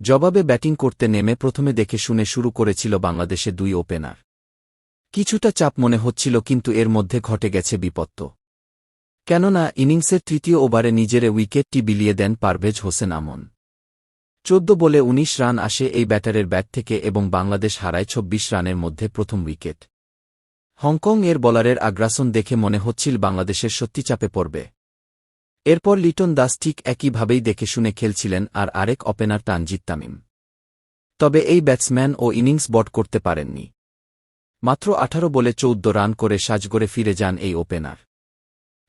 জবাবে ব্যাটিং করতে নেমে প্রথমে দেখে শুনে শুরু করেছিল বাংলাদেশের দুই ওপেনার। কিছুটা চাপ মনে হচ্ছিল, কিন্তু এর মধ্যে ঘটে গেছে বিপত্ত। কেননা ইনিংসের তৃতীয় ওভারে নিজের উইকেটটি বিলিয়ে দেন পারভেজ হোসেন আমন। ১৪ বলে ১৯ রান আসে এই ব্যাটারের ব্যাট থেকে এবং বাংলাদেশ হারায় ২৬ রানের মধ্যে প্রথম উইকেট। হংকং এর বোলারের আগ্রাসন দেখে মনে হচ্ছিল বাংলাদেশের সত্যি চাপে পড়বে। এরপর লিটন দাস ঠিক একইভাবেই দেখে শুনে খেলছিলেন আর আরেক ওপেনার তানজিদ তামিম। তবে এই ব্যাটসম্যান ও ইনিংস বট করতে পারেননি। মাত্র ১৮ বলে ১৪ রান করে সাজগড়ে ফিরে যান এই ওপেনার।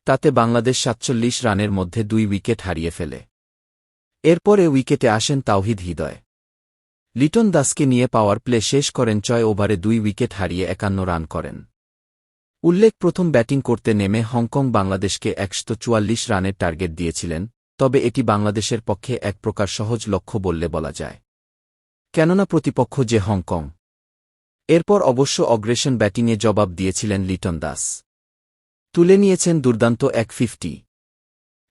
তাতে বাংলাদেশ ৪৭ রানের মধ্যে ২ উইকেট হারিয়ে ফেলে। এরপরে উইকেটে আসেন তাওহিদ হৃদয়। লিটন দাসকে নিয়ে পাওয়ার প্লে শেষ করেন ৬ ওভারে ২ উইকেট হারিয়ে ৫১ রান করেন। উল্লেখ, প্রথম ব্যাটিং করতে নেমে হংকং বাংলাদেশকে ১৪৪ রানের টার্গেট দিয়েছিলেন, তবে এটি বাংলাদেশের পক্ষে এক প্রকার সহজ লক্ষ্য বললে বলা যায়। কেননা প্রতিপক্ষ যে হংকং। এরপর অবশ্য অগ্রেশন ব্যাটিংয়ে জবাব দিয়েছিলেন লিটন দাস। তুলে নিয়েছেন দুর্দান্ত এক ৫০।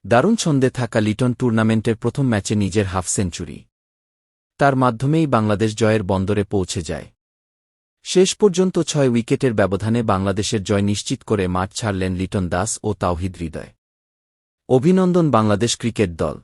দারুণ ছন্দে থাকা লিটন টুর্নামেন্টের প্রথম ম্যাচে নিজের হাফ সেঞ্চুরি। তার মাধ্যমেই বাংলাদেশ জয়ের বন্দরে পৌঁছে যায়। শেষ পর্যন্ত ৬ উইকেটের ব্যবধানে বাংলাদেশের জয় নিশ্চিত করে মাঠ ছাড়লেন লিটন দাস ও তাওহিদ হৃদয়। অভিনন্দন বাংলাদেশ ক্রিকেট দল।